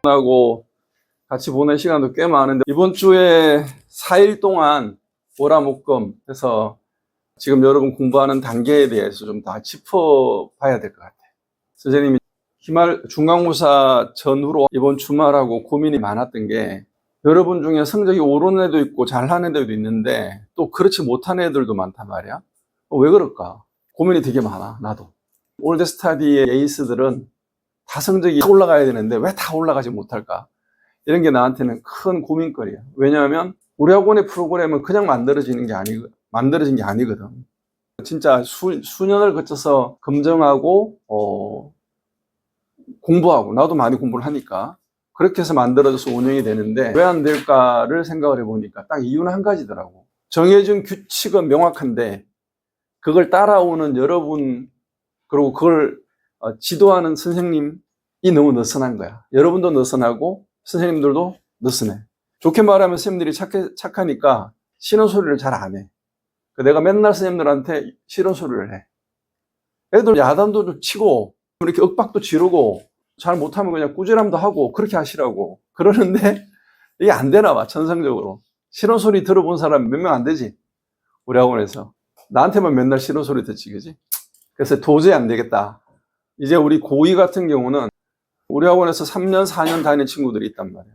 하고 같이 보낸 시간도 꽤 많은데 이번 주에 4일 동안 월화목금 해서 지금 여러분 공부하는 단계에 대해서 좀 다 짚어봐야 될 것 같아요. 선생님이 기말 중간고사 전후로 이번 주말하고 고민이 많았던 게 여러분 중에 성적이 오른 애도 있고 잘하는 애도 있는데 또 그렇지 못한 애들도 많단 말이야. 왜 그럴까? 고민이 되게 많아. 나도. 올드스타디의 에이스들은 다 성적이 올라가야 되는데 왜 다 올라가지 못할까? 이런 게 나한테는 큰 고민거리야. 왜냐하면 우리 학원의 프로그램은 그냥 만들어진 게 아니거든. 진짜 수년을 거쳐서 검증하고 공부하고, 나도 많이 공부를 하니까 그렇게 해서 만들어져서 운영이 되는데 왜 안 될까를 생각을 해보니까 딱 이유는 한 가지더라고. 정해진 규칙은 명확한데 그걸 따라오는 여러분, 그리고 그걸 지도하는 선생님이 너무 느슨한 거야. 여러분도 느슨하고 선생님들도 느슨해. 좋게 말하면 선생님들이 착하니까 싫은 소리를 잘 안 해. 내가 맨날 선생님들한테 싫은 소리를 해. 애들 야단도 좀 치고 이렇게 윽박도 지르고 잘 못하면 그냥 꾸지람도 하고 그렇게 하시라고 그러는데 이게 안 되나 봐. 천성적으로 싫은 소리 들어본 사람 몇 명 안 되지, 우리 학원에서. 나한테만 맨날 싫은 소리 듣지, 그지? 그래서 도저히 안 되겠다. 이제 우리 고2 같은 경우는 우리 학원에서 3년 4년 다니는 친구들이 있단 말이야.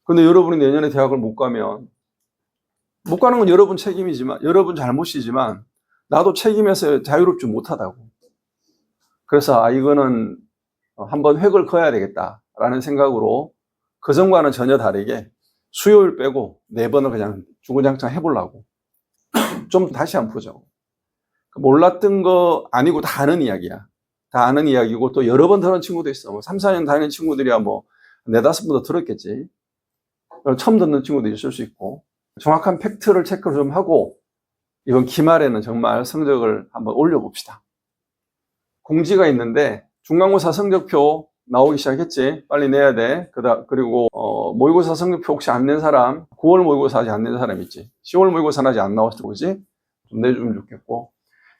근데 여러분이 내년에 대학을 못 가면, 못 가는 건 여러분 책임이지만, 여러분 잘못이지만 나도 책임에서 자유롭지 못하다고. 그래서 이거는 한번 획을 그어야 되겠다라는 생각으로 그전과는 전혀 다르게 수요일 빼고 4번을 그냥 주구장창 해보려고. 좀 다시 한번 보자고. 몰랐던 거 아니고 다 아는 이야기야. 다 아는 이야기고 또 여러 번 들은 친구도 있어. 뭐 3, 4년 다니는 친구들이야 뭐 4, 5번 더 들었겠지. 처음 듣는 친구도 있을 수 있고. 정확한 팩트를 체크를 좀 하고 이번 기말에는 정말 성적을 한번 올려봅시다. 공지가 있는데 중간고사 성적표 나오기 시작했지. 빨리 내야 돼. 그리고 모의고사 성적표 혹시 안 낸 사람, 9월 모의고사 아직 안 낸 사람 있지. 10월 모의고사는 아직 안 나왔을 거지. 좀 내주면 좋겠고.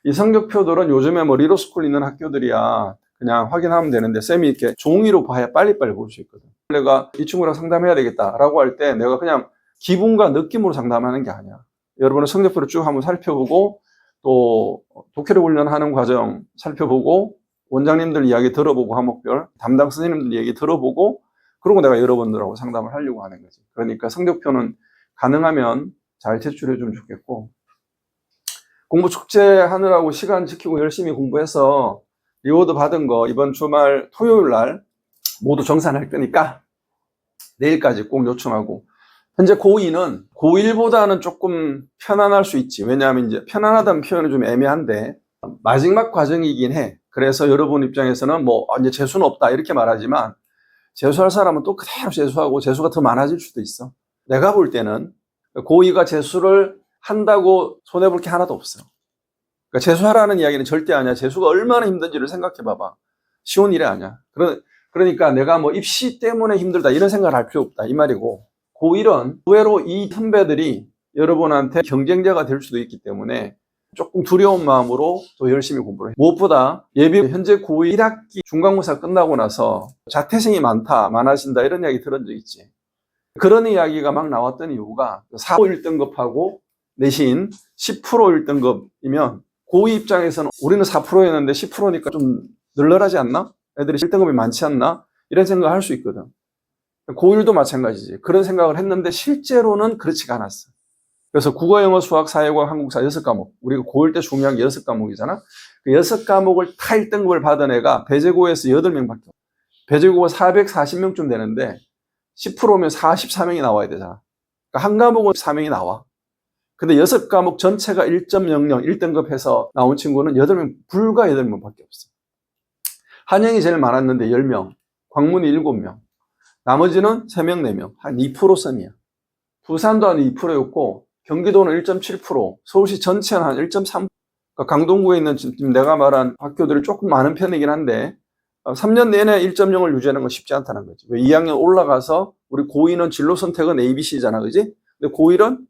이 성적표들은 요즘에 뭐 리더스쿨 있는 학교들이야 그냥 확인하면 되는데 쌤이 이렇게 종이로 봐야 빨리빨리 볼 수 있거든. 내가 이 친구랑 상담해야 되겠다라고 할 때 내가 그냥 기분과 느낌으로 상담하는 게 아니야. 여러분은 성적표를 쭉 한번 살펴보고 또 독해력 훈련하는 과정 살펴보고 원장님들 이야기 들어보고 과목별 담당 선생님들 얘기 들어보고 그러고 내가 여러분들하고 상담을 하려고 하는 거지. 그러니까 성적표는 가능하면 잘 제출해 주면 좋겠고, 공부 축제 하느라고 시간 지키고 열심히 공부해서 리워드 받은 거 이번 주말 토요일 날 모두 정산할 거니까 내일까지 꼭 요청하고. 현재 고2는 고1보다는 조금 편안할 수 있지. 왜냐하면 이제 편안하다는 표현은 좀 애매한데 마지막 과정이긴 해. 그래서 여러분 입장에서는 뭐 이제 재수는 없다 이렇게 말하지만 재수할 사람은 또 그대로 재수하고 재수가 더 많아질 수도 있어. 내가 볼 때는 고2가 재수를 한다고 손해볼 게 하나도 없어. 그러니까 재수하라는 이야기는 절대 아니야. 재수가 얼마나 힘든지를 생각해 봐봐. 쉬운 일이 아니야. 그러니까 내가 뭐 입시 때문에 힘들다 이런 생각을 할 필요 없다 이 말이고, 고1은 의외로 이 선배들이 여러분한테 경쟁자가 될 수도 있기 때문에 조금 두려운 마음으로 더 열심히 공부를 해. 무엇보다 예비 현재 고1 1학기 중간고사 끝나고 나서 자퇴생이 많아진다 이런 이야기 들은 적 있지. 그런 이야기가 막 나왔던 이유가 4, 5 1등급하고 내신 10% 1등급이면 고2 입장에서는 우리는 4%였는데 10%니까 좀 널널하지 않나? 애들이 1등급이 많지 않나? 이런 생각을 할 수 있거든. 고1도 마찬가지지. 그런 생각을 했는데 실제로는 그렇지가 않았어. 그래서 국어, 영어, 수학, 사회과학, 한국사 6과목. 우리가 고1 때 중요한 게 6과목이잖아. 그 6과목을 타 1등급을 받은 애가 배제고에서 8명밖에 없어. 배제고가 440명쯤 되는데 10%면 44명이 나와야 되잖아. 그러니까 한 과목은 4명이 나와. 근데 6과목 전체가 1.00, 1등급 해서 나온 친구는 8명, 불과 8명밖에 없어. 한영이 제일 많았는데 10명, 광문이 7명. 나머지는 3명, 4명. 한 2% 선이야. 부산도 한 2%였고, 경기도는 1.7%, 서울시 전체는 한 1.3%. 그러니까 강동구에 있는 지금 내가 말한 학교들이 조금 많은 편이긴 한데, 3년 내내 1.0을 유지하는 건 쉽지 않다는 거지. 왜 2학년 올라가서, 우리 고2는 진로 선택은 ABC잖아, 그지? 근데 고1은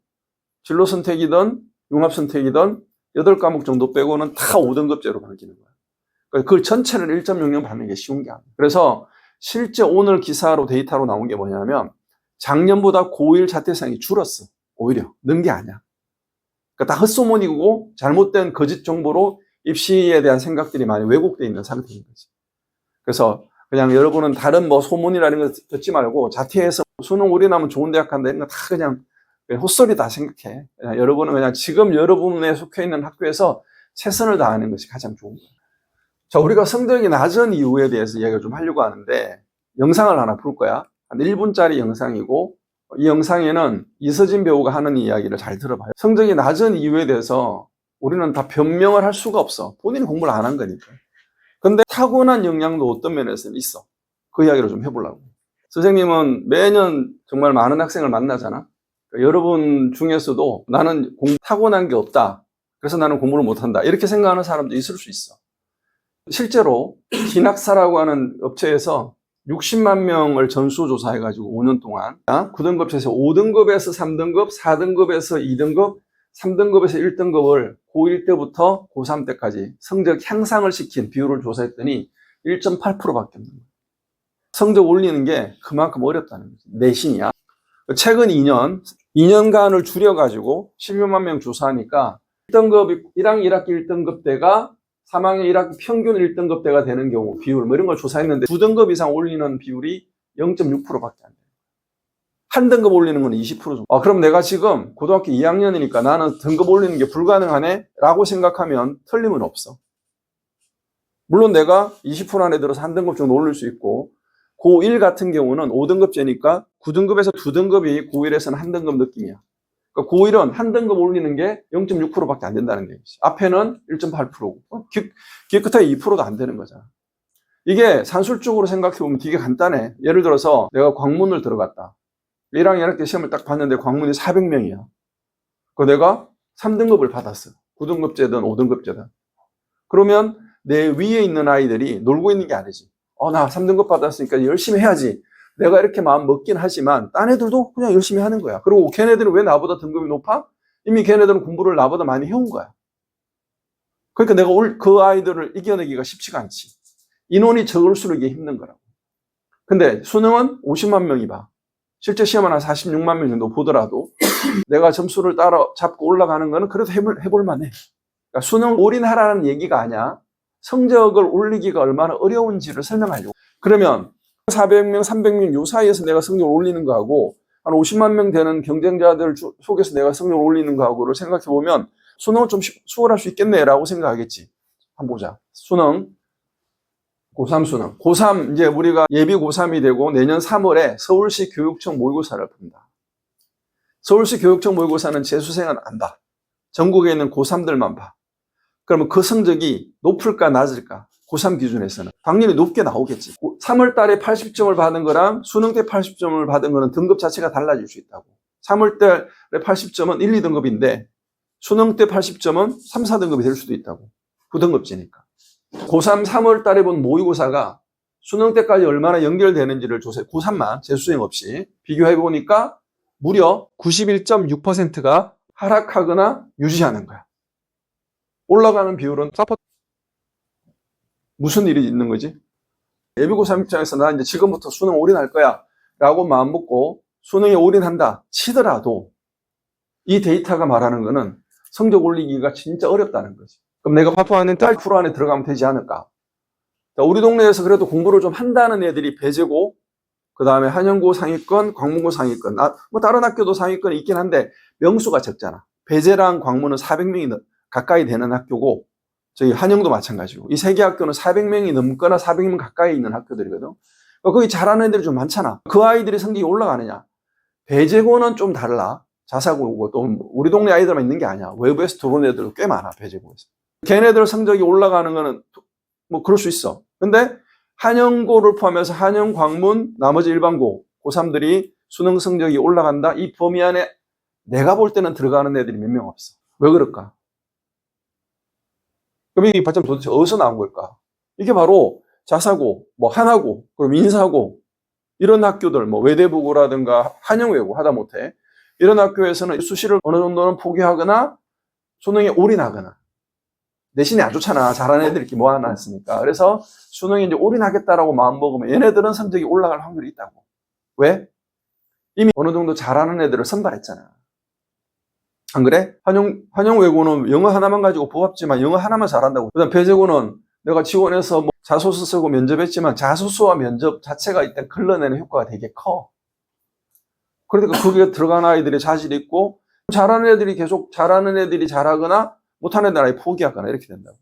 진로 선택이든 융합 선택이든 8과목 정도 빼고는 다 5등급제로 바뀌는 거야. 그걸 전체를 1.00 받는 게 쉬운 게 아니야. 그래서 실제 오늘 기사로 데이터로 나온 게 뭐냐면 작년보다 고1 자퇴생이 줄었어. 오히려 는 게 아니야. 그러니까 다 헛소문이고 잘못된 거짓 정보로 입시에 대한 생각들이 많이 왜곡되어 있는 상태인 거지. 그래서 그냥 여러분은 다른 뭐 소문이라는 거 듣지 말고 자퇴해서 수능 올인하면 좋은 대학 간다 이런 거 다 그냥 헛소리다 생각해. 그냥 여러분은 그냥 지금 여러분에 속해 있는 학교에서 최선을 다하는 것이 가장 좋은 거예요. 자, 우리가 성적이 낮은 이유에 대해서 이야기를 좀 하려고 하는데 영상을 하나 볼 거야. 한 1분짜리 영상이고 이 영상에는 이서진 배우가 하는 이야기를 잘 들어봐요. 성적이 낮은 이유에 대해서 우리는 다 변명을 할 수가 없어. 본인이 공부를 안 한 거니까. 근데 타고난 영향도 어떤 면에서는 있어. 그 이야기를 좀 해보려고. 선생님은 매년 정말 많은 학생을 만나잖아. 그러니까 여러분 중에서도 나는 타고난 게 없다. 그래서 나는 공부를 못한다. 이렇게 생각하는 사람도 있을 수 있어. 실제로 기낙사라고 하는 업체에서 60만 명을 전수조사해가지고 5년 동안 9등급에서 5등급에서 3등급, 4등급에서 2등급, 3등급에서 1등급을 고1 때부터 고3 때까지 성적 향상을 시킨 비율을 조사했더니 1.8%밖에 없는 거예요. 성적 올리는 게 그만큼 어렵다는 거지. 내신이야. 최근 2년간을 줄여가지고 12만 명 조사하니까 1등급, 1학년 1학기 1등급 때가 3학년 1학기 평균 1등급 때가 되는 경우 비율 뭐 이런 걸 조사했는데 2등급 이상 올리는 비율이 0.6%밖에 안 돼요. 한 등급 올리는 건 20% 정도. 그럼 내가 지금 고등학교 2학년이니까 나는 등급 올리는 게 불가능하네? 라고 생각하면 틀림은 없어. 물론 내가 20% 안에 들어서 한 등급 정도 올릴 수 있고 고1 같은 경우는 5등급제니까 9등급에서 2등급이 고1에서는 한 등급 느낌이야. 그러니까 고1은 한 등급 올리는 게 0.6%밖에 안 된다는 거지. 앞에는 1.8%고 뒤에 끝에 2%도 안 되는 거잖아. 이게 산술적으로 생각해보면 되게 간단해. 예를 들어서 내가 광문을 들어갔다. 1학년 1학기 시험을 딱 봤는데 광문이 400명이야. 그 내가 3등급을 받았어. 9등급제든 5등급제든. 그러면 내 위에 있는 아이들이 놀고 있는 게 아니지. 나 3등급 받았으니까 열심히 해야지. 내가 이렇게 마음 먹긴 하지만 딴 애들도 그냥 열심히 하는 거야. 그리고 걔네들은 왜 나보다 등급이 높아? 이미 걔네들은 공부를 나보다 많이 해온 거야. 그러니까 내가 그 아이들을 이겨내기가 쉽지가 않지. 인원이 적을수록 이게 힘든 거라고. 근데 수능은 50만 명이 봐. 실제 시험은 한 46만 명 정도 보더라도 내가 점수를 따라잡고 올라가는 거는 그래도 해볼 만해. 그러니까 수능 올인하라는 얘기가 아니야. 성적을 올리기가 얼마나 어려운지를 설명하려고. 그러면 400명, 300명 요 사이에서 내가 성적을 올리는 거하고 한 50만 명 되는 경쟁자들 속에서 내가 성적을 올리는 거하고를 생각해보면 수능은 좀 수월할 수 있겠네라고 생각하겠지. 한번 보자. 수능, 고3 수능. 고3, 이제 우리가 예비 고3이 되고 내년 3월에 서울시 교육청 모의고사를 푼다. 서울시 교육청 모의고사는 재수생은 안 봐. 전국에 있는 고3들만 봐. 그러면 그 성적이 높을까 낮을까? 고3 기준에서는 당연히 높게 나오겠지. 3월 달에 80점을 받은 거랑 수능 때 80점을 받은 거는 등급 자체가 달라질 수 있다고. 3월 달에 80점은 1, 2등급인데 수능 때 80점은 3, 4등급이 될 수도 있다고. 9등급제니까. 고3 3월 달에 본 모의고사가 수능 때까지 얼마나 연결되는지를 조사해. 고3만 재수생 없이 비교해 보니까 무려 91.6%가 하락하거나 유지하는 거야. 올라가는 비율은 무슨 일이 있는 거지? 예비고3 입장에서 나 이제 지금부터 수능 올인할 거야 라고 마음 먹고 수능에 올인한다 치더라도 이 데이터가 말하는 거는 성적 올리기가 진짜 어렵다는 거지. 그럼 내가 파파하는 딸 프로 안에 들어가면 되지 않을까? 자, 우리 동네에서 그래도 공부를 좀 한다는 애들이 배제고 그 다음에 한영고 상위권, 광문고 상위권. 뭐 다른 학교도 상위권이 있긴 한데 명수가 적잖아. 배제랑 광문은 400명이 가까이 되는 학교고 저희 한영도 마찬가지고 이 세 개 학교는 400명이 넘거나 400명 가까이 있는 학교들이거든. 거기 잘하는 애들이 좀 많잖아. 그 아이들이 성적이 올라가느냐? 배제고는 좀 달라. 자사고고 또 우리 동네 아이들만 있는 게 아니야. 외부에서 들어온 애들도 꽤 많아. 배제고에서. 걔네들 성적이 올라가는 거는 뭐 그럴 수 있어. 근데 한영고를 포함해서 한영, 광문, 나머지 일반고 고3들이 수능 성적이 올라간다. 이 범위 안에 내가 볼 때는 들어가는 애들이 몇 명 없어. 왜 그럴까? 그럼 이 받점 도대체 어디서 나온 걸까? 이게 바로 자사고, 뭐 하나고, 그럼 인사고 이런 학교들, 뭐 외대부고라든가 한영외고 하다못해 이런 학교에서는 수시를 어느 정도는 포기하거나 수능에 올인하거나 내신이 안 좋잖아. 잘하는 애들 이렇게 모아놨으니까. 그래서 수능에 이제 올인하겠다라고 마음먹으면 얘네들은 성적이 올라갈 확률이 있다고. 왜? 이미 어느 정도 잘하는 애들을 선발했잖아. 안 그래? 환영 외고는 영어 하나만 가지고 뽑았지만 영어 하나만 잘한다고. 그다음 배제고는 내가 지원해서 뭐 자소서 쓰고 면접했지만 자소서와 면접 자체가 일단 걸러내는 효과가 되게 커. 그러니까 거기에 들어간 아이들이 자질 있고 잘하는 애들이 계속 잘하는 애들이 잘하거나 못하는 애들은 아예 포기하거나 이렇게 된다고.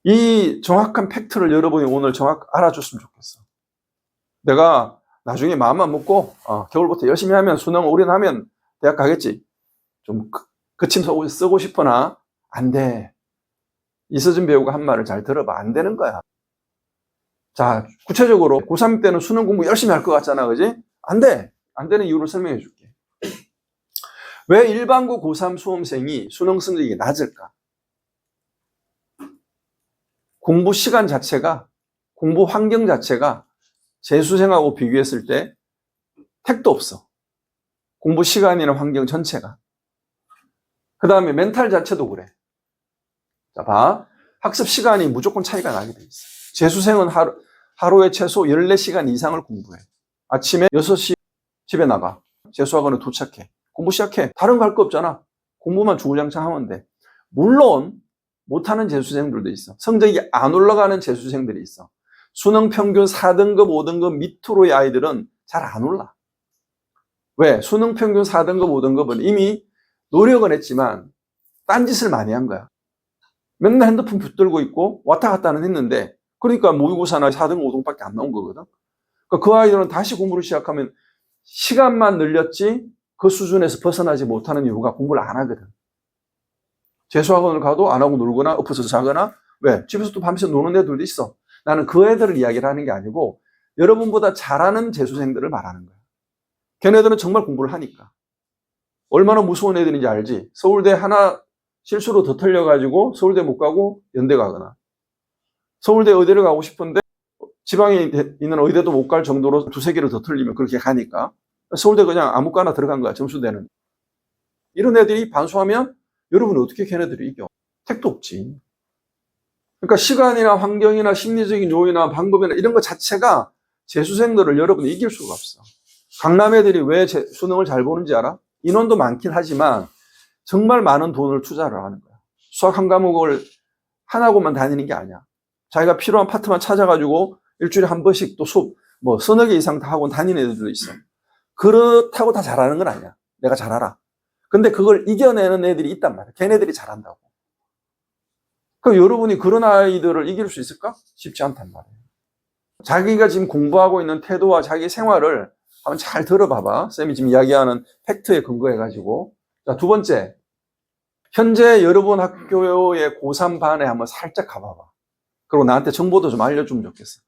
이 정확한 팩트를 여러분이 오늘 알아줬으면 좋겠어. 내가 나중에 마음만 먹고 겨울부터 열심히 하면 수능 올인하면 대학 가겠지. 좀 거침 쓰고 싶으나 안 돼. 이서준 배우가 한 말을 잘 들어봐. 안 되는 거야. 자, 구체적으로 고3 때는 수능 공부 열심히 할 것 같잖아. 그지? 안 돼. 안 되는 이유를 설명해 줄게. 왜 일반고 고3 수험생이 수능 성적이 낮을까? 공부 시간 자체가, 공부 환경 자체가 재수생하고 비교했을 때 택도 없어. 공부 시간이나 환경 전체가. 그 다음에 멘탈 자체도 그래. 자, 봐. 학습 시간이 무조건 차이가 나게 돼 있어. 재수생은 하루에 최소 14시간 이상을 공부해. 아침에 6시 집에 나가. 재수학원에 도착해. 공부 시작해. 다른 거 할 거 없잖아. 공부만 주구장창 하면 돼. 물론 못하는 재수생들도 있어. 성적이 안 올라가는 재수생들이 있어. 수능 평균 4등급, 5등급 밑으로의 아이들은 잘 안 올라. 왜? 수능 평균 4등급, 5등급은 이미 노력은 했지만 딴짓을 많이 한 거야. 맨날 핸드폰 붙들고 있고 왔다 갔다는 했는데 그러니까 모의고사나 4등, 5등밖에 안 나온 거거든. 그러니까 그 아이들은 다시 공부를 시작하면 시간만 늘렸지 그 수준에서 벗어나지 못하는 이유가 공부를 안 하거든. 재수학원을 가도 안 하고 놀거나 엎어서 자거나 왜? 집에서 또 밤새 노는 애들도 있어. 나는 그 애들을 이야기를 하는 게 아니고 여러분보다 잘하는 재수생들을 말하는 거야. 걔네들은 정말 공부를 하니까. 얼마나 무서운 애들인지 알지? 서울대 하나 실수로 더 틀려가지고 서울대 못 가고 연대 가거나 서울대 의대를 가고 싶은데 지방에 있는 의대도 못 갈 정도로 두세 개를 더 틀리면 그렇게 가니까 서울대 그냥 아무 거나 들어간 거야. 점수대는. 이런 애들이 반수하면 여러분 어떻게 걔네들이 이겨? 택도 없지. 그러니까 시간이나 환경이나 심리적인 요인이나 방법이나 이런 것 자체가 재수생들을 여러분이 이길 수가 없어. 강남 애들이 왜 수능을 잘 보는지 알아? 인원도 많긴 하지만 정말 많은 돈을 투자를 하는 거야. 수학 한 과목을 하나고만 다니는 게 아니야. 자기가 필요한 파트만 찾아가지고 일주일에 한 번씩 또 수업 뭐 서너 개 이상 다 하고 다니는 애들도 있어. 그렇다고 다 잘하는 건 아니야. 내가 잘 알아. 근데 그걸 이겨내는 애들이 있단 말이야. 걔네들이 잘한다고. 그럼 여러분이 그런 아이들을 이길 수 있을까? 쉽지 않단 말이에요. 자기가 지금 공부하고 있는 태도와 자기 생활을 한번 잘 들어봐봐. 쌤이 지금 이야기하는 팩트에 근거해가지고. 자, 두 번째. 현재 여러분 학교의 고3 반에 한번 살짝 가봐봐. 그리고 나한테 정보도 좀 알려주면 좋겠어.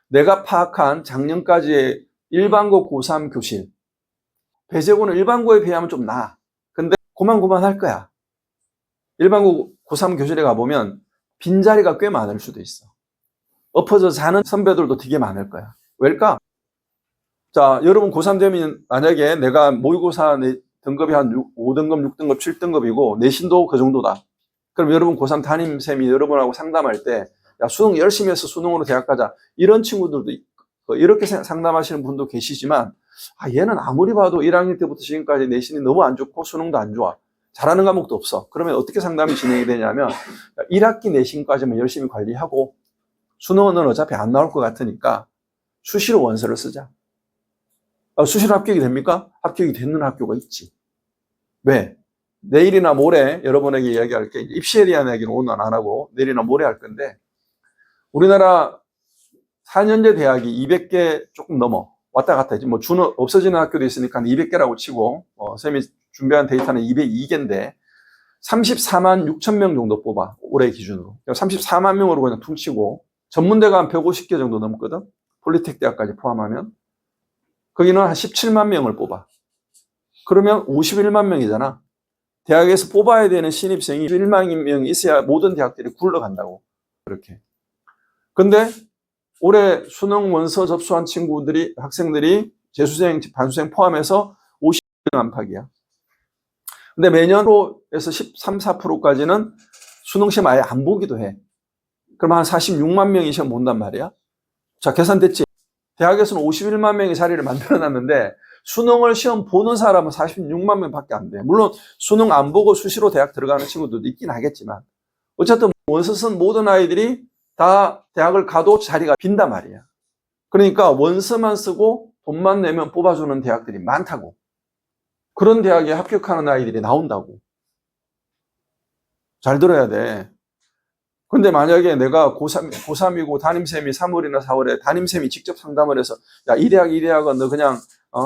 내가 파악한 작년까지의 일반고 고3 교실. 배제고는 일반고에 비하면 좀 나아. 근데 고만고만할 거야. 일반고 고3 교실에 가보면 빈자리가 꽤 많을 수도 있어. 엎어져 자는 선배들도 되게 많을 거야. 왜일까? 자, 여러분 고3 되면 만약에 내가 모의고사 등급이 한 5등급, 6등급, 7등급이고 내신도 그 정도다. 그럼 여러분 고3 담임쌤이 여러분하고 상담할 때 야, 수능 열심히 해서 수능으로 대학 가자. 이런 친구들도 있고, 이렇게 상담하시는 분도 계시지만 얘는 아무리 봐도 1학년 때부터 지금까지 내신이 너무 안 좋고 수능도 안 좋아. 잘하는 과목도 없어. 그러면 어떻게 상담이 진행이 되냐면 1학기 내신까지만 열심히 관리하고 수능은 어차피 안 나올 것 같으니까 수시로 원서를 쓰자. 수시로 합격이 됩니까? 합격이 되는 학교가 있지. 왜? 내일이나 모레 여러분에게 이야기할게. 입시에 대한 이야기는 오늘 안 하고 내일이나 모레 할 건데 우리나라 4년제 대학이 200개 조금 넘어. 왔다 갔다 했지. 뭐 없어지는 학교도 있으니까 200개라고 치고 쌤이 준비한 데이터는 202개인데 34만 6천 명 정도 뽑아. 올해 기준으로. 34만 명으로 그냥 퉁치고 전문대가 한 150개 정도 넘거든. 폴리텍 대학까지 포함하면. 거기는 한 17만 명을 뽑아. 그러면 51만 명이잖아. 대학에서 뽑아야 되는 신입생이 1만 명이 있어야 모든 대학들이 굴러간다고. 그렇게. 근데 올해 수능 원서 접수한 학생들이 재수생, 반수생 포함해서 50명 안팎이야. 근데 매년 10%에서 13, 4%까지는 수능 시험 아예 안 보기도 해. 그럼 한 46만 명이 시험 본단 말이야. 자, 계산됐지? 대학에서는 51만 명의 자리를 만들어놨는데 수능을 시험 보는 사람은 46만 명밖에 안 돼. 물론 수능 안 보고 수시로 대학 들어가는 친구들도 있긴 하겠지만 어쨌든 원서 쓴 모든 아이들이 다 대학을 가도 자리가 빈단 말이야. 그러니까 원서만 쓰고 돈만 내면 뽑아주는 대학들이 많다고. 그런 대학에 합격하는 아이들이 나온다고. 잘 들어야 돼. 근데 만약에 내가 고3이고 담임쌤이 3월이나 4월에 담임쌤이 직접 상담을 해서 야, 이 대학은 너 그냥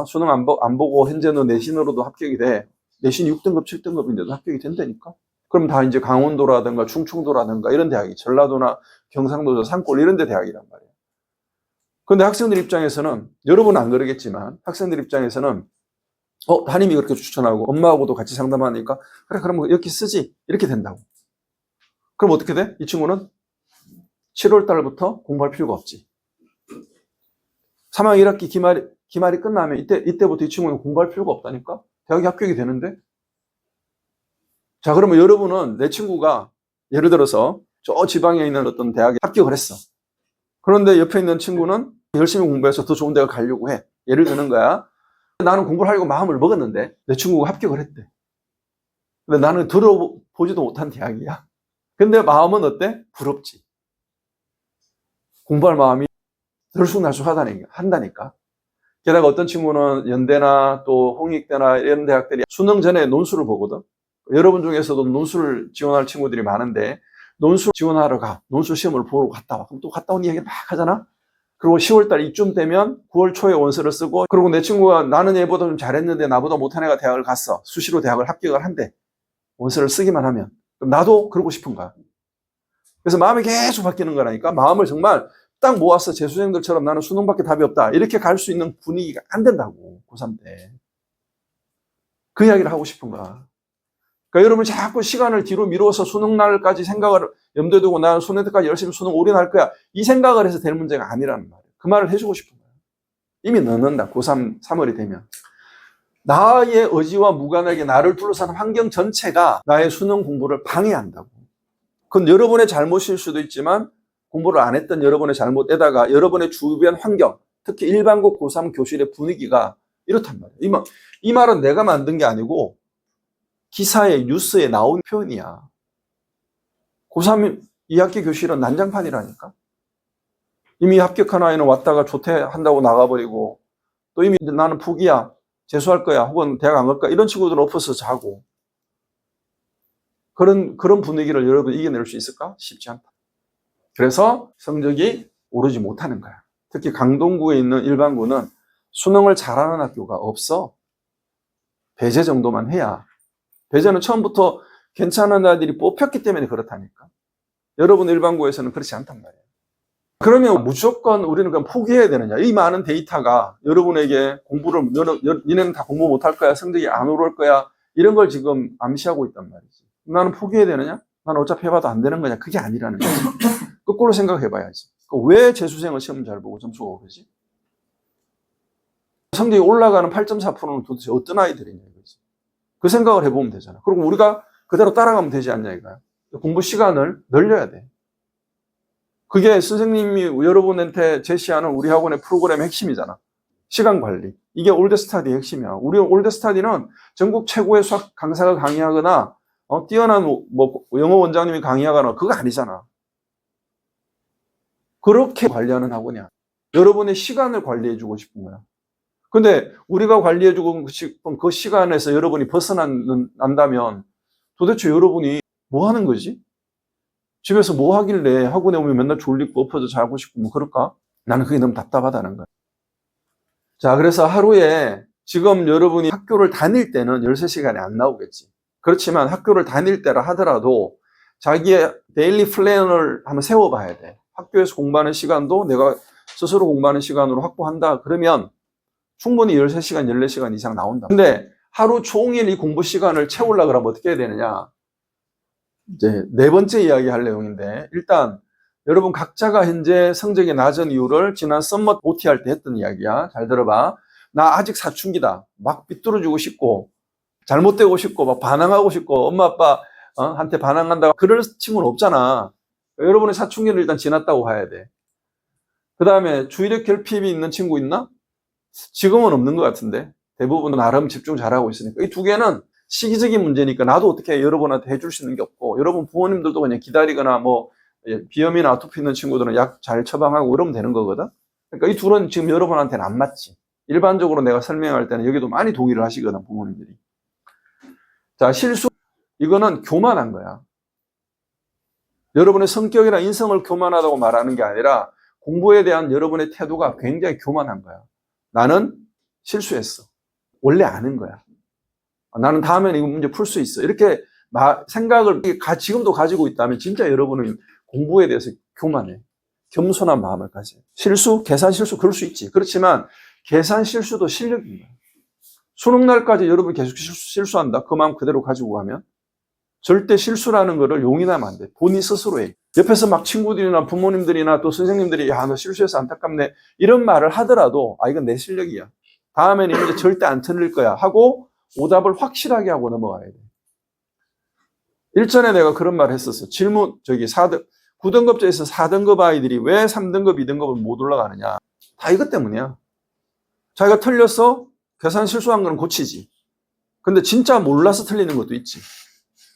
수능 안 보고 현재 너 내신으로도 합격이 돼. 내신 6등급, 7등급인데도 합격이 된다니까. 그럼 다 이제 강원도라든가 충청도라든가 이런 대학이 전라도나 경상도, 산골 이런 데 대학이란 말이에요. 근데 학생들 입장에서는 여러분은 안 그러겠지만 학생들 입장에서는 담임이 그렇게 추천하고 엄마하고도 같이 상담하니까 그래 그럼 여기 쓰지 이렇게 된다고. 그럼 어떻게 돼? 이 친구는 7월 달부터 공부할 필요가 없지. 3학년 1학기 기말이 끝나면 이때부터 이 친구는 공부할 필요가 없다니까? 대학에 합격이 되는데? 자, 그러면 여러분은 내 친구가 예를 들어서 저 지방에 있는 어떤 대학에 합격을 했어. 그런데 옆에 있는 친구는 열심히 공부해서 더 좋은 대학 가려고 해. 예를 드는 거야. 나는 공부를 하려고 마음을 먹었는데 내 친구가 합격을 했대. 근데 나는 들어보지도 못한 대학이야. 근데 마음은 어때? 부럽지. 공부할 마음이 들쑥날쑥한다니까. 게다가 어떤 친구는 연대나 또 홍익대나 이런 대학들이 수능 전에 논술을 보거든. 여러분 중에서도 논술 지원할 친구들이 많은데 논술 지원하러 가. 논술 시험을 보러 갔다 와. 그럼 또 갔다 온 이야기 막 하잖아. 그리고 10월달 이쯤 되면 9월 초에 원서를 쓰고 그리고 내 친구가 나는 얘보다 좀 잘했는데 나보다 못한 애가 대학을 갔어. 수시로 대학을 합격을 한대. 원서를 쓰기만 하면. 그럼 나도 그러고 싶은 거야. 그래서 마음이 계속 바뀌는 거라니까. 마음을 정말 딱 모아서 재수생들처럼 나는 수능밖에 답이 없다. 이렇게 갈 수 있는 분위기가 안 된다고. 고3 때. 그 이야기를 하고 싶은 거야. 그러니까 여러분이 자꾸 시간을 뒤로 미루어서 수능날까지 생각을 염두에 두고 나는 수능 때까지 열심히 수능 올인할 거야. 이 생각을 해서 될 문제가 아니라는 말이에요. 그 말을 해주고 싶은 거야. 이미 늦는다. 고3, 3월이 되면. 나의 의지와 무관하게 나를 둘러싼 환경 전체가 나의 수능 공부를 방해한다고. 그건 여러분의 잘못일 수도 있지만 공부를 안 했던 여러분의 잘못에다가 여러분의 주변 환경, 특히 일반고 고3 교실의 분위기가 이렇단 말이에요. 이 말은 내가 만든 게 아니고 기사에 뉴스에 나온 표현이야. 고3 2학기 교실은 난장판이라니까. 이미 합격한 아이는 왔다가 조퇴한다고 나가버리고 또 이미 나는 포기야. 재수할 거야. 혹은 대학 안 갈 거야. 이런 친구들은 엎어서 자고. 그런 분위기를 여러분 이겨낼 수 있을까? 쉽지 않다. 그래서 성적이 오르지 못하는 거야. 특히 강동구에 있는 일반고는 수능을 잘하는 학교가 없어. 배제 정도만 해야. 배제는 처음부터 괜찮은 아이들이 뽑혔기 때문에 그렇다니까. 여러분 일반고에서는 그렇지 않단 말이에요. 그러면 무조건 우리는 그냥 포기해야 되느냐. 이 많은 데이터가 여러분에게 공부를, 니네는 다 공부 못할 거야. 성적이 안 오를 거야. 이런 걸 지금 암시하고 있단 말이지. 나는 포기해야 되느냐? 나는 어차피 해봐도 안 되는 거냐? 그게 아니라는 거지. 거꾸로 생각해봐야지. 왜 재수생은 시험 잘 보고 점수가 오르지? 성적이 올라가는 8.4%는 도대체 어떤 아이들이냐 이거지. 그 생각을 해보면 되잖아. 그리고 우리가 그대로 따라가면 되지 않냐 이거야. 공부 시간을 늘려야 돼. 그게 선생님이 여러분한테 제시하는 우리 학원의 프로그램의 핵심이잖아. 시간 관리. 이게 올드스타디의 핵심이야. 우리 올드스타디는 전국 최고의 수학 강사가 강의하거나 뛰어난 영어 원장님이 강의하거나 그거 아니잖아. 그렇게 관리하는 학원이야. 여러분의 시간을 관리해주고 싶은 거야. 근데 우리가 관리해주고 싶은 그 시간에서 여러분이 벗어난다면 도대체 여러분이 뭐 하는 거지? 집에서 뭐 하길래 학원에 오면 맨날 졸리고 엎어져 자고 싶고 뭐 그럴까? 나는 그게 너무 답답하다는 거야. 자, 그래서 하루에 지금 여러분이 학교를 다닐 때는 13시간이 안 나오겠지. 그렇지만 학교를 다닐 때라 하더라도 자기의 데일리 플랜을 한번 세워봐야 돼. 학교에서 공부하는 시간도 내가 스스로 공부하는 시간으로 확보한다. 그러면 충분히 13시간, 14시간 이상 나온다. 근데 하루 종일 이 공부 시간을 채우려고 그러면 어떻게 해야 되느냐? 이제 네 번째 이야기 할 내용인데 일단 여러분 각자가 현재 성적이 낮은 이유를 지난 썸머 OT 할 때 했던 이야기야. 잘 들어봐. 나 아직 사춘기다. 막 삐뚤어지고 싶고 잘못되고 싶고 막 반항하고 싶고 엄마 아빠 한테 반항한다고 그럴 친구는 없잖아. 여러분의 사춘기를 일단 지났다고 봐야 돼. 그 다음에 주의력 결핍이 있는 친구 있나? 지금은 없는 것 같은데 대부분은 나름 집중 잘하고 있으니까 이 두 개는 시기적인 문제니까 나도 어떻게 여러분한테 해줄 수 있는 게 없고 여러분 부모님들도 그냥 기다리거나 뭐 비염이나 아토피 있는 친구들은 약 잘 처방하고 그러면 되는 거거든. 그러니까 이 둘은 지금 여러분한테는 안 맞지. 일반적으로 내가 설명할 때는 여기도 많이 동의를 하시거든 부모님들이. 자, 실수. 이거는 교만한 거야. 여러분의 성격이나 인성을 교만하다고 말하는 게 아니라 공부에 대한 여러분의 태도가 굉장히 교만한 거야. 나는 실수했어. 원래 아는 거야. 나는 다음에는 이 문제 풀 수 있어. 이렇게 생각을 지금도 가지고 있다면 진짜 여러분은 공부에 대해서 교만해. 겸손한 마음을 가져요. 실수, 계산 실수 그럴 수 있지. 그렇지만 계산 실수도 실력인 거야. 수능날까지 여러분 계속 실수한다. 그 마음 그대로 가지고 가면 절대 실수라는 거를 용인하면 안 돼. 본인 스스로 해. 옆에서 막 친구들이나 부모님들이나 또 선생님들이 야, 너 실수해서 안타깝네. 이런 말을 하더라도 이건 내 실력이야. 다음에는 이 문제 절대 안 틀릴 거야 하고 오답을 확실하게 하고 넘어가야 돼. 일전에 내가 그런 말 했었어. 질문 9등급제에서 4등급 아이들이 왜 3등급, 2등급을 못 올라가느냐. 다 이것 때문이야. 자기가 틀렸어? 계산 실수한 거는 고치지. 근데 진짜 몰라서 틀리는 것도 있지.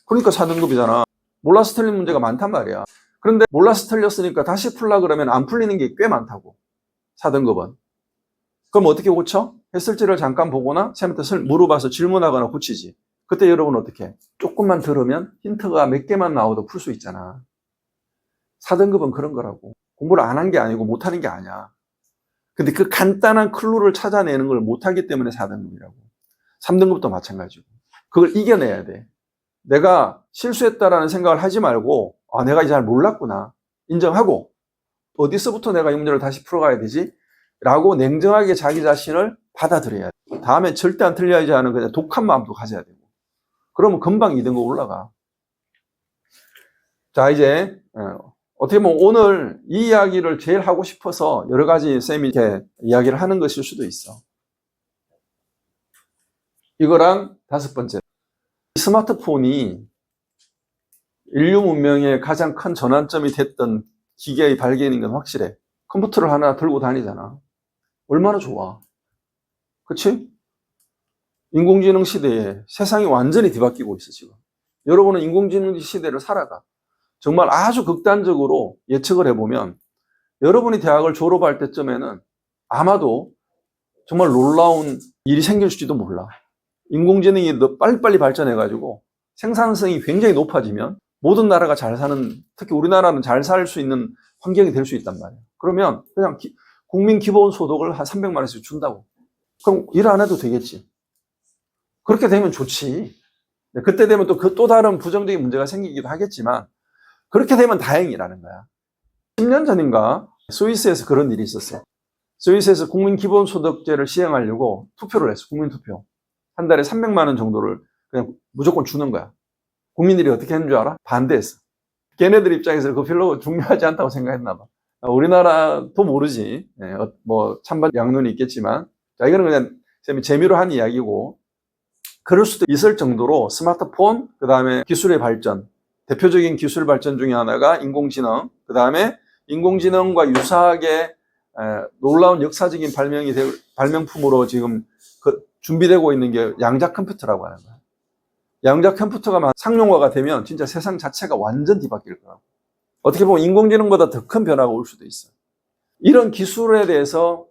그러니까 4등급이잖아. 몰라서 틀린 문제가 많단 말이야. 그런데 몰라서 틀렸으니까 다시 풀라 그러면 안 풀리는 게 꽤 많다고. 4등급은. 그럼 어떻게 고쳐? 했을지를 잠깐 보거나 쌤한테 물어봐서 질문하거나 고치지. 그때 여러분 어떻게 해? 조금만 들으면 힌트가 몇 개만 나와도 풀 수 있잖아. 4등급은 그런 거라고. 공부를 안 한 게 아니고 못하는 게 아니야. 근데 그 간단한 클루를 찾아내는 걸 못하기 때문에 4등급이라고. 3등급도 마찬가지고. 그걸 이겨내야 돼. 내가 실수했다라는 생각을 하지 말고 내가 이제 잘 몰랐구나. 인정하고 어디서부터 내가 이 문제를 다시 풀어가야 되지? 라고 냉정하게 자기 자신을 받아들여야 돼. 다음에 절대 안 틀려야지 하는 그냥 독한 마음도 가져야 되고. 그러면 금방 2등급 올라가. 자, 이제 어떻게 보면 오늘 이 이야기를 제일 하고 싶어서 여러 가지 쌤이 이렇게 이야기를 하는 것일 수도 있어. 이거랑 5번째. 스마트폰이 인류 문명의 가장 큰 전환점이 됐던 기계의 발견인 건 확실해. 컴퓨터를 하나 들고 다니잖아. 얼마나 좋아. 그치? 인공지능 시대에 세상이 완전히 뒤바뀌고 있어, 지금. 여러분은 인공지능 시대를 살아가. 정말 아주 극단적으로 예측을 해보면 여러분이 대학을 졸업할 때쯤에는 아마도 정말 놀라운 일이 생길지도 몰라. 인공지능이 빨리빨리 발전해가지고 생산성이 굉장히 높아지면 모든 나라가 잘 사는, 특히 우리나라는 잘 살 수 있는 환경이 될 수 있단 말이에요. 그러면 그냥 국민 기본 소득을 한 300만 원씩 준다고. 그럼 일 안 해도 되겠지. 그렇게 되면 좋지. 그때 되면 또 다른 부정적인 문제가 생기기도 하겠지만 그렇게 되면 다행이라는 거야. 10년 전인가 스위스에서 그런 일이 있었어. 스위스에서 국민 기본 소득제를 시행하려고 투표를 했어. 국민 투표. 한 달에 300만 원 정도를 그냥 무조건 주는 거야. 국민들이 어떻게 했는 줄 알아? 반대했어. 걔네들 입장에서 그거 별로 중요하지 않다고 생각했나 봐. 우리나라도 모르지. 뭐 찬반 양론이 있겠지만. 자, 이거는 그냥 쌤이 재미로 한 이야기고, 그럴 수도 있을 정도로 스마트폰, 그 다음에 기술의 발전, 대표적인 기술 발전 중에 하나가 인공지능, 그 다음에 인공지능과 유사하게 놀라운 역사적인 발명품으로 지금 준비되고 있는 게 양자 컴퓨터라고 하는 거야. 양자 컴퓨터가 상용화가 되면 진짜 세상 자체가 완전 뒤바뀔 거라고. 어떻게 보면 인공지능보다 더 큰 변화가 올 수도 있어. 이런 기술에 대해서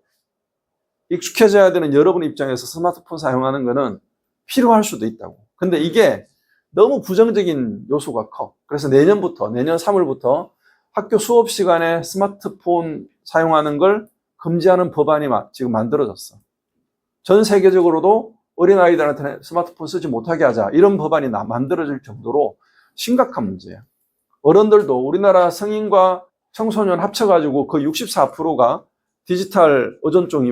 익숙해져야 되는 여러분 입장에서 스마트폰 사용하는 거는 필요할 수도 있다고. 근데 이게 너무 부정적인 요소가 커. 그래서 내년 3월부터 학교 수업 시간에 스마트폰 사용하는 걸 금지하는 법안이 지금 만들어졌어. 전 세계적으로도 어린아이들한테 스마트폰 쓰지 못하게 하자. 이런 법안이 만들어질 정도로 심각한 문제야. 어른들도 우리나라 성인과 청소년 합쳐가지고 그 64%가 디지털 의존증이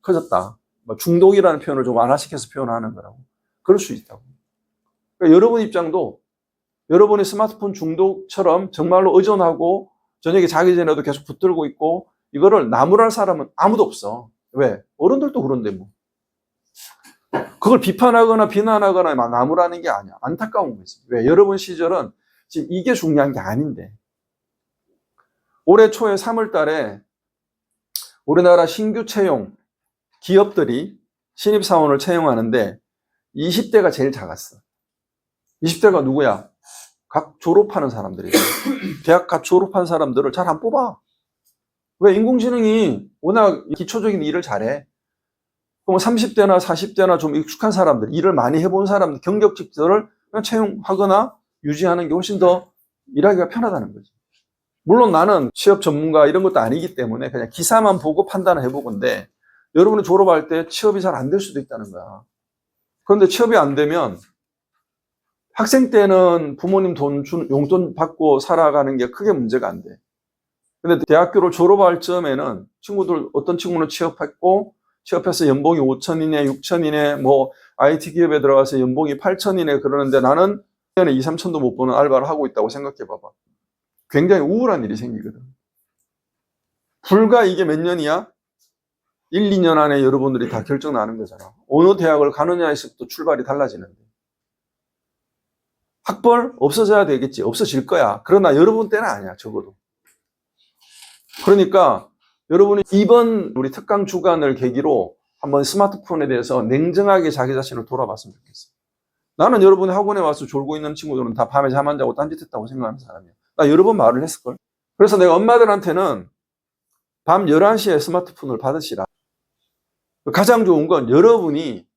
커졌다. 중독이라는 표현을 좀 완화시켜서 표현하는 거라고. 그럴 수 있다고. 그러니까 여러분 입장도 여러분이 스마트폰 중독처럼 정말로 의존하고 저녁에 자기 전에도 계속 붙들고 있고 이거를 나무랄 사람은 아무도 없어. 왜? 어른들도 그런데 뭐. 그걸 비판하거나 비난하거나 나무라는 게 아니야. 안타까운 거지. 왜? 여러분 시절은 지금 이게 중요한 게 아닌데. 올해 초에 3월 달에 우리나라 신규 채용 기업들이 신입사원을 채용하는데 20대가 제일 작았어. 20대가 누구야? 각 졸업하는 사람들이죠. 대학 각 졸업한 사람들을 잘 안 뽑아. 왜? 인공지능이 워낙 기초적인 일을 잘해. 그럼 30대나 40대나 좀 익숙한 사람들, 일을 많이 해본 사람들, 경력직들을 그냥 채용하거나 유지하는 게 훨씬 더 일하기가 편하다는 거지. 물론 나는 취업 전문가 이런 것도 아니기 때문에 그냥 기사만 보고 판단을 해보건데 여러분이 졸업할 때 취업이 잘 안 될 수도 있다는 거야. 그런데 취업이 안 되면 학생 때는 부모님 용돈 받고 살아가는 게 크게 문제가 안 돼. 근데 대학교를 졸업할 즈음에는 친구들, 어떤 친구는 취업해서 연봉이 5천이네, 6천이네, 뭐 IT 기업에 들어가서 연봉이 8천이네 그러는데 나는 1년에 2, 3천도 못 버는 알바를 하고 있다고 생각해 봐봐. 굉장히 우울한 일이 생기거든. 불과 이게 몇 년이야? 1, 2년 안에 여러분들이 다 결정 나는 거잖아. 어느 대학을 가느냐에서부터 출발이 달라지는데. 학벌 없어져야 되겠지. 없어질 거야. 그러나 여러분 때는 아니야. 적어도. 그러니까 여러분이 이번 우리 특강 주간을 계기로 한번 스마트폰에 대해서 냉정하게 자기 자신을 돌아봤으면 좋겠어. 나는 여러분의 학원에 와서 졸고 있는 친구들은 다 밤에 잠 안 자고 딴짓했다고 생각하는 사람이야. 나 여러 번 말을 했을걸. 그래서 내가 엄마들한테는 밤 11시에 스마트폰을 받으시라. 가장 좋은 건 여러분이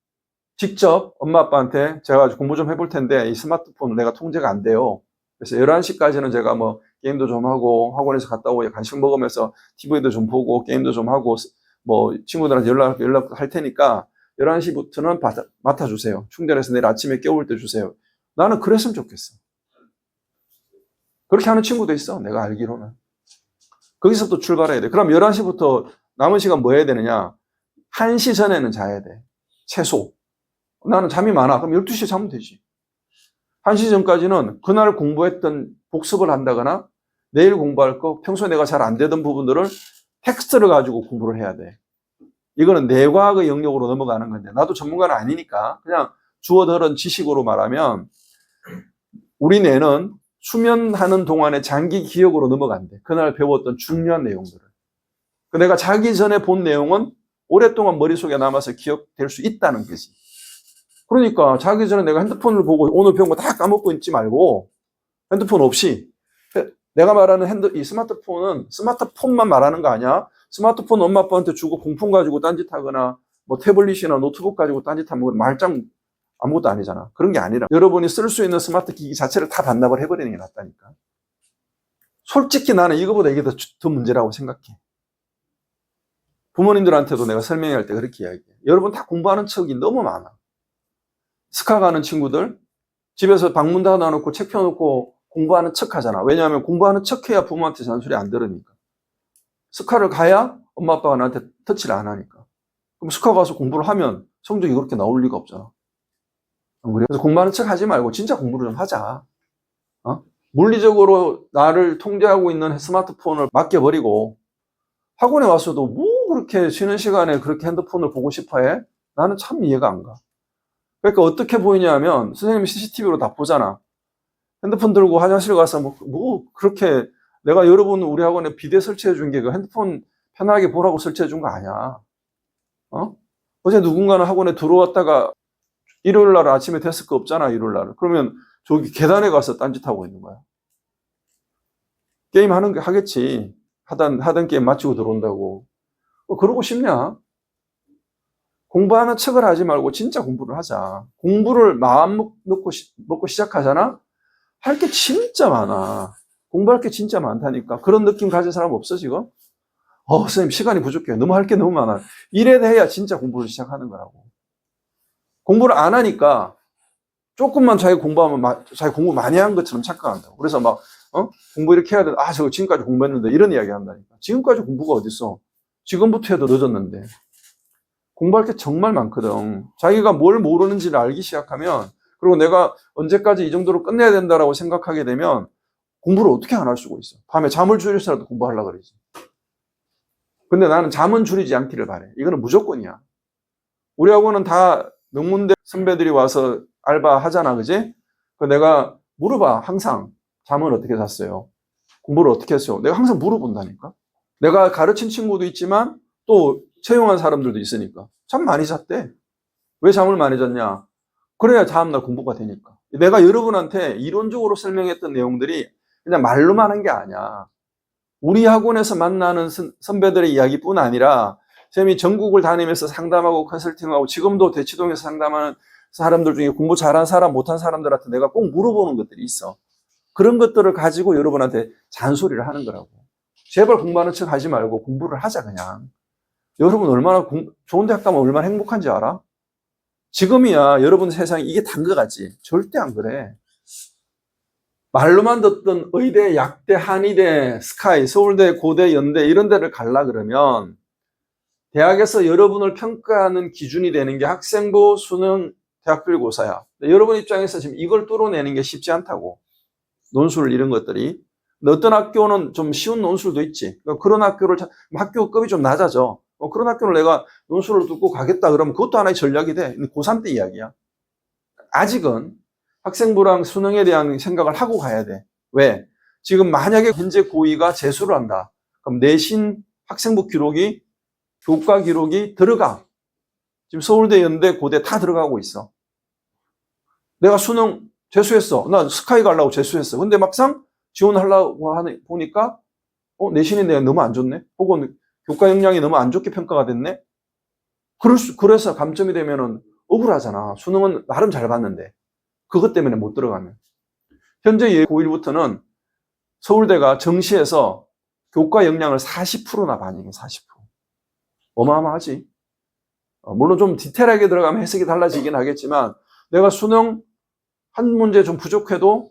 직접 엄마 아빠한테 제가 공부 좀 해볼 텐데 이 스마트폰 내가 통제가 안 돼요. 그래서 11시까지는 제가 뭐 게임도 좀 하고 학원에서 갔다 오고 간식 먹으면서 TV도 좀 보고 게임도 좀 하고 뭐 친구들한테 연락할 테니까 11시부터는 맡아주세요. 충전해서 내일 아침에 깨울 때 주세요. 나는 그랬으면 좋겠어. 그렇게 하는 친구도 있어. 내가 알기로는. 거기서부터 출발해야 돼. 그럼 11시부터 남은 시간 뭐 해야 되느냐? 1시 전에는 자야 돼. 최소. 나는 잠이 많아. 그럼 12시에 자면 되지. 1시 전까지는 그날 공부했던 복습을 한다거나 내일 공부할 거 평소에 내가 잘 안 되던 부분들을 텍스트를 가지고 공부를 해야 돼. 이거는 뇌과학의 영역으로 넘어가는 건데 나도 전문가는 아니니까 그냥 주워들은 지식으로 말하면 우리 뇌는 수면하는 동안에 장기 기억으로 넘어간대. 그날 배웠던 중요한 내용들을. 내가 자기 전에 본 내용은 오랫동안 머릿속에 남아서 기억될 수 있다는 거지. 그러니까 자기 전에 내가 핸드폰을 보고 오늘 배운 거 다 까먹고 있지 말고 핸드폰 없이 내가 말하는 이 스마트폰만 말하는 거 아니야. 스마트폰 엄마 아빠한테 주고 공품 가지고 딴짓하거나 뭐 태블릿이나 노트북 가지고 딴짓하면 말짱 아무것도 아니잖아. 그런 게 아니라 여러분이 쓸 수 있는 스마트 기기 자체를 다 반납을 해버리는 게 낫다니까. 솔직히 나는 이거보다 이게 더 문제라고 생각해. 부모님들한테도 내가 설명할 때 그렇게 이야기해. 여러분 다 공부하는 척이 너무 많아. 스카 가는 친구들 집에서 방문 닫아놓고 책 펴놓고 공부하는 척 하잖아. 왜냐하면 공부하는 척 해야 부모한테 잔소리 안 들으니까. 스카를 가야 엄마 아빠가 나한테 터치를 안 하니까. 그럼 스카 가서 공부를 하면 성적이 그렇게 나올 리가 없잖아. 안 그래? 그래서 공부하는 척 하지 말고 진짜 공부를 좀 하자. 물리적으로 나를 통제하고 있는 스마트폰을 맡겨버리고 학원에 와서도 뭐 그렇게 쉬는 시간에 그렇게 핸드폰을 보고 싶어 해? 나는 참 이해가 안 가. 그러니까 어떻게 보이냐 하면 선생님이 CCTV로 다 보잖아. 핸드폰 들고 화장실 가서 뭐 그렇게 내가 여러분 우리 학원에 비대 설치해 준 게 그 핸드폰 편하게 보라고 설치해 준 거 아니야. 어제 누군가는 학원에 들어왔다가 일요일 날 아침에 데스크 없잖아, 일요일 날. 그러면 저기 계단에 가서 딴짓하고 있는 거야. 게임 하겠지. 하던 게임 마치고 들어온다고. 그러고 싶냐? 공부하는 척을 하지 말고 진짜 공부를 하자. 공부를 마음 먹고 시작하잖아? 할 게 진짜 많아. 공부할 게 진짜 많다니까. 그런 느낌 가진 사람 없어, 지금? 선생님, 시간이 부족해요. 너무 할 게 너무 많아. 이래 해야 진짜 공부를 시작하는 거라고. 공부를 안 하니까 조금만 자기 공부하면 자기 공부 많이 한 것처럼 착각한다고. 그래서 공부 이렇게 해야 돼. 저거 지금까지 공부했는데 이런 이야기 한다니까. 지금까지 공부가 어딨어? 지금부터 해도 늦었는데. 공부할 게 정말 많거든. 자기가 뭘 모르는지를 알기 시작하면 그리고 내가 언제까지 이 정도로 끝내야 된다라고 생각하게 되면 공부를 어떻게 안 할 수가 있어. 밤에 잠을 줄여서라도 공부하려고 그러지. 근데 나는 잠은 줄이지 않기를 바래. 이거는 무조건이야. 우리 학원은 다 명문대 선배들이 와서 알바 하잖아, 그지? 그 내가 물어봐, 항상. 잠을 어떻게 잤어요? 공부를 어떻게 했어요? 내가 항상 물어본다니까? 내가 가르친 친구도 있지만 또 채용한 사람들도 있으니까. 잠 많이 잤대. 왜 잠을 많이 잤냐? 그래야 다음날 공부가 되니까. 내가 여러분한테 이론적으로 설명했던 내용들이 그냥 말로만 한 게 아니야. 우리 학원에서 만나는 선배들의 이야기뿐 아니라 쌤이 전국을 다니면서 상담하고 컨설팅하고 지금도 대치동에서 상담하는 사람들 중에 공부 잘한 사람, 못한 사람들한테 내가 꼭 물어보는 것들이 있어. 그런 것들을 가지고 여러분한테 잔소리를 하는 거라고. 제발 공부하는 척 하지 말고 공부를 하자, 그냥. 여러분 얼마나 좋은 대학 가면 얼마나 행복한지 알아? 지금이야 여러분 세상에 이게 단 것 같지? 절대 안 그래. 말로만 듣던 의대, 약대, 한의대, 스카이, 서울대, 고대, 연대 이런 데를 갈라 그러면 대학에서 여러분을 평가하는 기준이 되는 게 학생부, 수능, 대학별고사야. 여러분 입장에서 지금 이걸 뚫어내는 게 쉽지 않다고. 논술 이런 것들이. 근데 어떤 학교는 좀 쉬운 논술도 있지. 그런 학교를, 학교급이 좀 낮아져. 그런 학교를 내가 논술을 뚫고 가겠다 그러면 그것도 하나의 전략이 돼. 고3 때 이야기야. 아직은 학생부랑 수능에 대한 생각을 하고 가야 돼. 왜? 지금 만약에 현재 고2가 재수를 한다. 그럼 내신 학생부 기록이, 교과 기록이 들어가. 지금 서울대, 연대, 고대 다 들어가고 있어. 내가 수능 재수했어. 나 스카이 가려고 재수했어. 근데 막상 지원하려고 보니까 내신이 내가 너무 안 좋네. 혹은 교과 역량이 너무 안 좋게 평가가 됐네. 그래서 감점이 되면은 억울하잖아. 수능은 나름 잘 봤는데. 그것 때문에 못 들어가면. 현재 고1부터는 서울대가 정시에서 교과 역량을 40%나 반영해, 40%. 어마어마하지. 물론 좀 디테일하게 들어가면 해석이 달라지긴 하겠지만 내가 수능 한 문제 좀 부족해도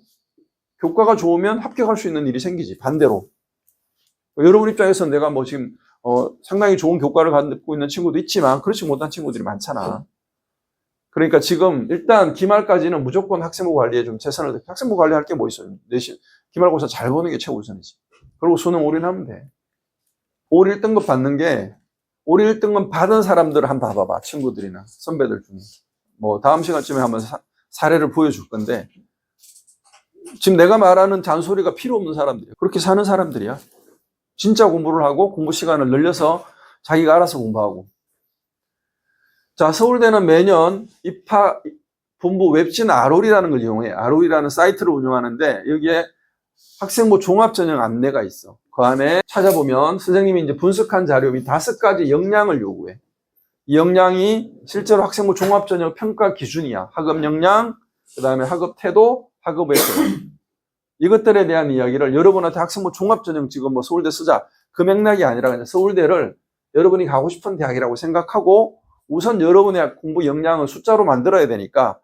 교과가 좋으면 합격할 수 있는 일이 생기지. 반대로. 여러분 입장에서는 내가 뭐 지금 상당히 좋은 교과를 갖고 있는 친구도 있지만 그렇지 못한 친구들이 많잖아. 그러니까 지금 일단 기말까지는 무조건 학생부 관리에 좀 최선을 학생부 관리할 게 뭐 있어요. 내신 기말고사 잘 보는 게 최우선이지. 그리고 수능 올인하면 돼. 올 1등급 받는 게 올 1등급 받은 사람들을 한번 봐봐봐. 친구들이나 선배들 중에. 뭐 다음 시간쯤에 한번 사례를 보여줄 건데 지금 내가 말하는 잔소리가 필요 없는 사람들이야. 그렇게 사는 사람들이야. 진짜 공부를 하고 공부 시간을 늘려서 자기가 알아서 공부하고. 자, 서울대는 매년 입학 본부 웹진 ROE라는 걸 이용해. ROE라는 사이트를 운영하는데 여기에 학생부 종합전형 안내가 있어. 그 안에 찾아보면 선생님이 이제 분석한 자료 이 5가지 역량을 요구해. 이 역량이 실제로 학생부 종합전형 평가 기준이야. 학업 역량, 그 다음에 학업 태도, 학업 외교. 이것들에 대한 이야기를 여러분한테 학생부 종합전형 지금 뭐 서울대 쓰자. 그 맥락이 아니라 그냥 서울대를 여러분이 가고 싶은 대학이라고 생각하고 우선 여러분의 공부 역량을 숫자로 만들어야 되니까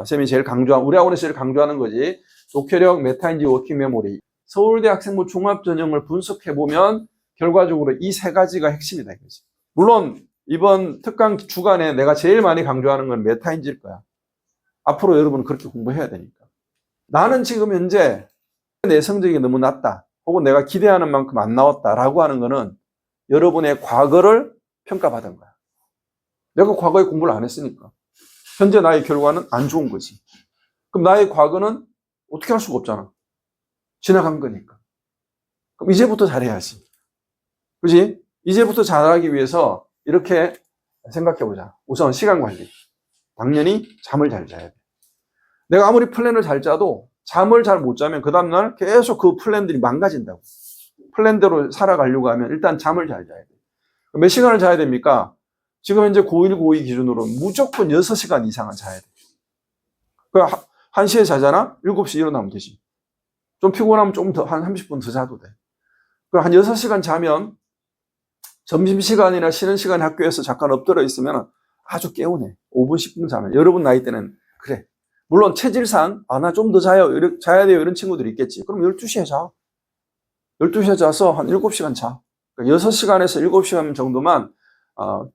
쌤이 제일 강조한 우리 학원에서 제일 강조하는 거지. 독해력, 메타인지, 워킹 메모리. 서울대 학생부 종합전형을 분석해보면 결과적으로 이 3가지가 핵심이다 이거지. 물론 이번 특강 주간에 내가 제일 많이 강조하는 건 메타인지일 거야. 앞으로 여러분은 그렇게 공부해야 되니까. 나는 지금 현재 내 성적이 너무 낮다. 혹은 내가 기대하는 만큼 안 나왔다라고 하는 거는 여러분의 과거를 평가받은 거야. 내가 과거에 공부를 안 했으니까. 현재 나의 결과는 안 좋은 거지. 그럼 나의 과거는 어떻게 할 수가 없잖아. 지나간 거니까. 그럼 이제부터 잘해야지. 그지? 이제부터 잘하기 위해서 이렇게 생각해보자. 우선 시간 관리. 당연히 잠을 잘 자야 돼. 내가 아무리 플랜을 잘 짜도 잠을 잘 못 자면 그 다음날 계속 그 플랜들이 망가진다고. 플랜대로 살아가려고 하면 일단 잠을 잘 자야 돼. 몇 시간을 자야 됩니까? 지금 현재 고1, 고2 기준으로 무조건 6시간 이상은 자야 돼. 1시에 자잖아? 7시 일어나면 되지. 좀 피곤하면 좀 더, 한 30분 더 자도 돼. 그럼 한 6시간 자면 점심시간이나 쉬는 시간에 학교에서 잠깐 엎드려 있으면 아주 개운해. 5분, 10분 자면. 여러분 나이 때는 그래. 물론 체질상 나 좀 더 자야 돼요. 이런 친구들이 있겠지. 그럼 12시에 자. 12시에 자서 한 7시간 자. 그러니까 6시간에서 7시간 정도만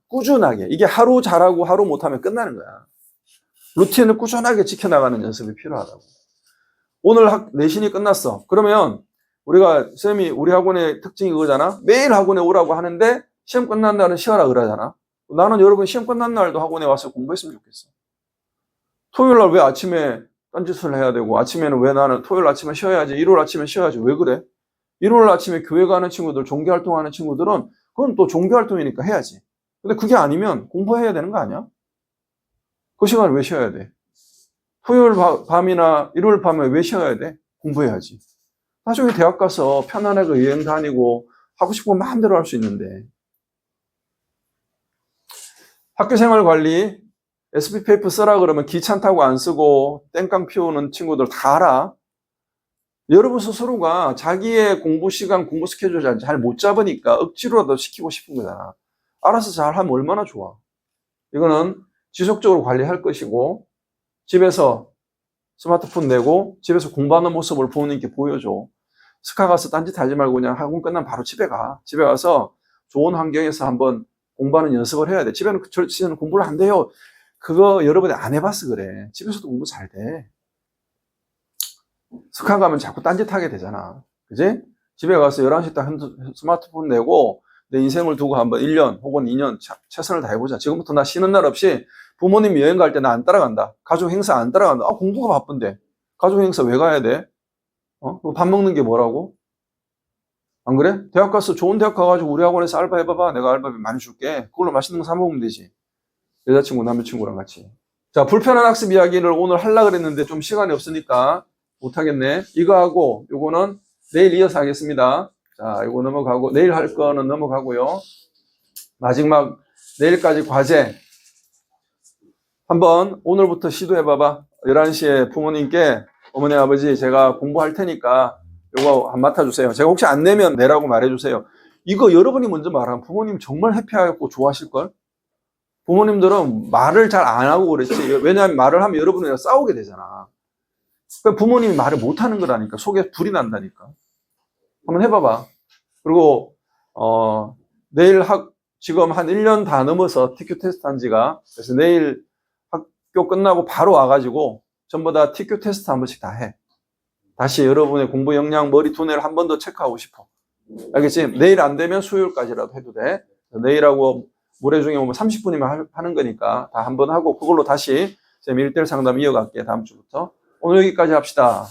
꾸준하게. 이게 하루 잘하고 하루 못하면 끝나는 거야. 루틴을 꾸준하게 지켜나가는 연습이 필요하다고. 오늘 내신이 끝났어. 그러면 우리가 쌤이 우리 학원의 특징이 그거잖아. 매일 학원에 오라고 하는데 시험 끝난 날은 쉬어라 그러잖아. 나는 여러분 시험 끝난 날도 학원에 와서 공부했으면 좋겠어. 토요일 날 왜 아침에 딴짓을 해야 되고, 아침에는 왜 나는 토요일 아침에 쉬어야지, 일요일 아침에 쉬어야지, 왜 그래? 일요일 아침에 교회 가는 친구들, 종교활동하는 친구들은 그건 또 종교활동이니까 해야지. 근데 그게 아니면 공부해야 되는 거 아니야? 그 시간을 왜 쉬어야 돼? 토요일 밤이나 일요일 밤에 왜 쉬어야 돼? 공부해야지. 나중에 대학 가서 편안하게 여행 다니고 하고 싶은 거 마음대로 할 수 있는데. 학교생활 관리, SP페이퍼 쓰라 그러면 귀찮다고 안 쓰고 땡깡 피우는 친구들 다 알아. 여러분 스스로가 자기의 공부 시간, 공부 스케줄 잘 못 잡으니까 억지로라도 시키고 싶은 거잖아. 알아서 잘 하면 얼마나 좋아. 이거는 지속적으로 관리할 것이고, 집에서 스마트폰 내고 집에서 공부하는 모습을 부모님께 보여줘. 스카 가서 딴짓 하지 말고 그냥 학원 끝나면 바로 집에 가. 집에 가서 좋은 환경에서 한번 공부하는 연습을 해야 돼. 집에는 공부를 안 돼요. 그거 여러분이 안 해봐서 그래. 집에서도 공부 잘 돼. 스카 가면 자꾸 딴짓하게 되잖아. 그지? 집에 가서 11시 딱 스마트폰 내고 내 인생을 두고 한번 1년 혹은 2년 최선을 다해보자. 지금부터 나 쉬는 날 없이 부모님 여행 갈 때 나 안 따라간다. 가족 행사 안 따라간다. 공부가 바쁜데. 가족 행사 왜 가야 돼? 밥 먹는 게 뭐라고? 안 그래? 대학 가서 좋은 대학 가가지고 우리 학원에서 알바 해봐봐. 내가 알바비 많이 줄게. 그걸로 맛있는 거 사 먹으면 되지. 여자친구, 남자친구랑 같이. 자, 불편한 학습 이야기를 오늘 하려고 그랬는데 좀 시간이 없으니까 못하겠네. 이거 하고 요거는 내일 이어서 하겠습니다. 자, 이거 넘어가고 내일 할 거는 넘어가고요. 마지막 내일까지 과제 한번 오늘부터 시도해봐봐. 11시에 부모님께 어머니 아버지 제가 공부할 테니까 요거 한 맡아주세요. 제가 혹시 안 내면 내라고 말해주세요. 이거 여러분이 먼저 말하면 부모님 정말 해피하고 좋아하실걸? 부모님들은 말을 잘 안 하고 그랬지. 왜냐하면 말을 하면 여러분이랑 싸우게 되잖아. 그러니까 부모님이 말을 못하는 거라니까. 속에 불이 난다니까. 한번 해봐봐. 그리고 내일 지금 한 1년 다 넘어서 TQ 테스트 한 지가. 그래서 내일 학교 끝나고 바로 와가지고 전부 다 TQ 테스트 한 번씩 다 해. 다시 여러분의 공부 역량, 머리 두뇌를 한 번 더 체크하고 싶어. 알겠지? 내일 안 되면 수요일까지라도 해도 돼. 내일하고 모레 중에 30분이면 하는 거니까 다 한 번 하고 그걸로 다시 쌤 1대1 상담 이어갈게. 다음 주부터. 오늘 여기까지 합시다.